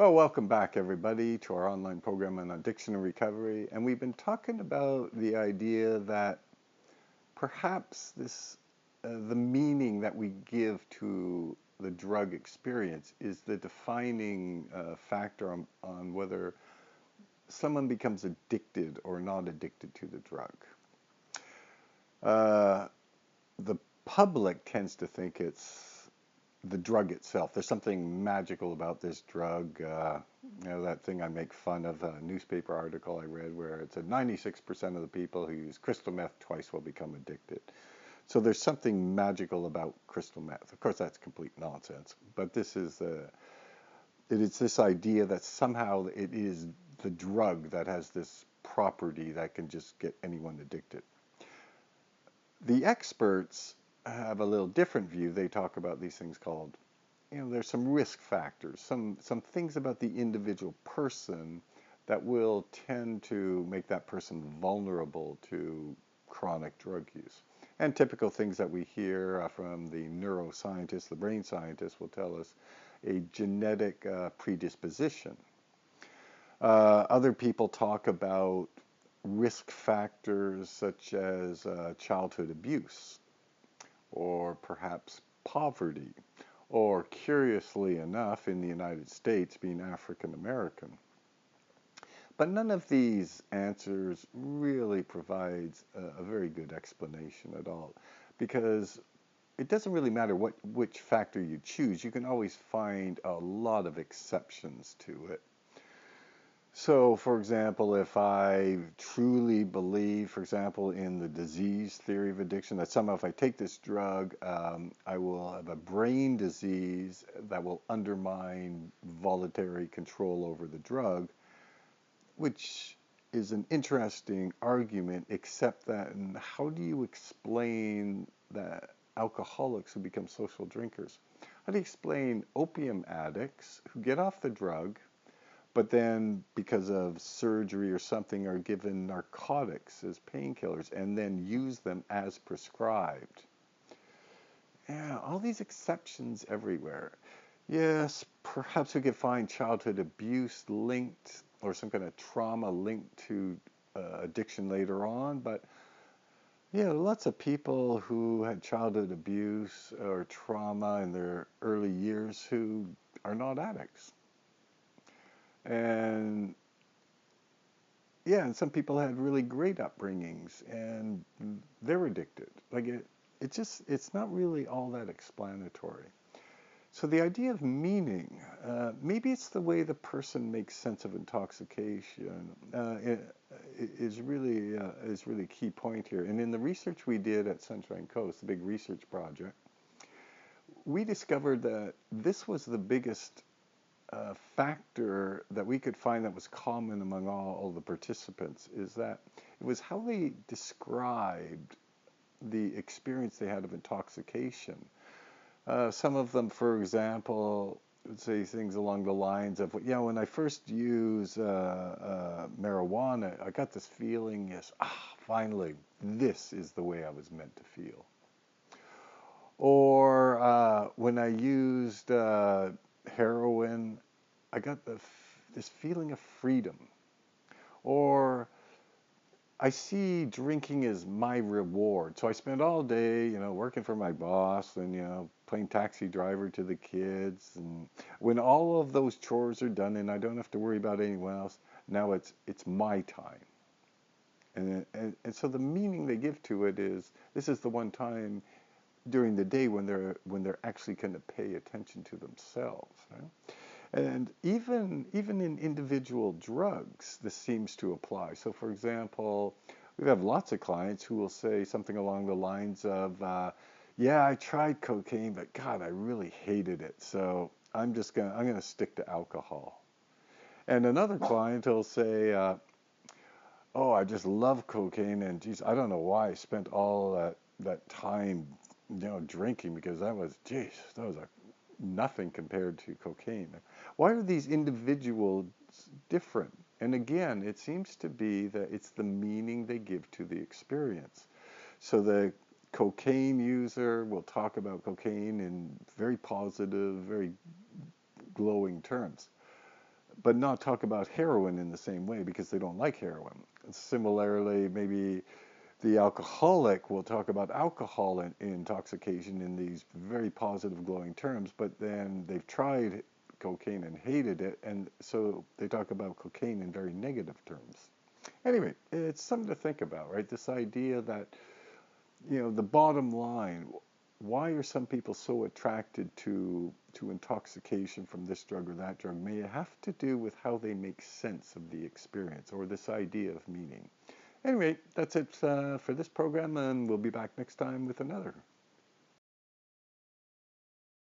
Well, welcome back, everybody, to our online program on addiction and recovery. And we've been talking about the idea that perhaps the meaning that we give to the drug experience is the defining factor on whether someone becomes addicted or not addicted to the drug. Uh, the public tends to think it's the drug itself. There's something magical about this drug. That thing I make fun of, a newspaper article I read where it said 96% of the people who use crystal meth twice will become addicted. So there's something magical about crystal meth. Of course, that's complete nonsense. But it is this idea that somehow it is the drug that has this property that can just get anyone addicted. The experts have a little different view. They talk about these things called, there's some risk factors, some things about the individual person that will tend to make that person vulnerable to chronic drug use. And typical things that we hear from the neuroscientists, the brain scientists will tell us a genetic predisposition. Other people talk about risk factors such as childhood abuse, or perhaps poverty, or curiously enough, in the United States, being African American. But none of these answers really provides a very good explanation at all, because it doesn't really matter which factor you choose. You can always find a lot of exceptions to it. So, for example, if I truly believe, for example, in the disease theory of addiction, that somehow if I take this drug, I will have a brain disease that will undermine voluntary control over the drug, which is an interesting argument, except that how do you explain that alcoholics who become social drinkers? How do you explain opium addicts who get off the drug, but then because of surgery or something are given narcotics as painkillers and then use them as prescribed? Yeah, all these exceptions everywhere. Yes, perhaps we could find childhood abuse linked or some kind of trauma linked to addiction later on, but yeah, lots of people who had childhood abuse or trauma in their early years who are not addicts. And yeah, and some people had really great upbringings and they're addicted. It's not really all that explanatory. So the idea of meaning, maybe it's the way the person makes sense of intoxication, is really a key point here. And in the research we did at Sunshine Coast, the big research project, we discovered that this was the biggest factor that we could find that was common among all the participants, is that it was how they described the experience they had of intoxication. Some of them, for example, would say things along the lines of, when I first used marijuana, I got this feeling, yes, finally, this is the way I was meant to feel. Or when I used heroin, I got this feeling of freedom. Or I see drinking as my reward. So I spend all day, working for my boss and, playing taxi driver to the kids. And when all of those chores are done and I don't have to worry about anyone else, now it's my time. And so the meaning they give to it is this is the one time during the day when they're actually going to pay attention to themselves. Right? And even in individual drugs, this seems to apply. So, for example, we have lots of clients who will say something along the lines of, "Yeah, I tried cocaine, but God, I really hated it. So I'm gonna stick to alcohol." And another client will say, "Oh, I just love cocaine, and geez, I don't know why I spent all that time, drinking because that was nothing compared to cocaine." Why are these individuals different? And again, it seems to be that it's the meaning they give to the experience. So the cocaine user will talk about cocaine in very positive, very glowing terms. but not talk about heroin in the same way because they don't like heroin. Similarly, maybe the alcoholic will talk about alcohol and intoxication in these very positive, glowing terms, but then they've tried cocaine and hated it, and so they talk about cocaine in very negative terms. Anyway, it's something to think about, right? This idea that, the bottom line, why are some people so attracted to intoxication from this drug or that drug may have to do with how they make sense of the experience or this idea of meaning. Anyway, that's it for this program, and we'll be back next time with another.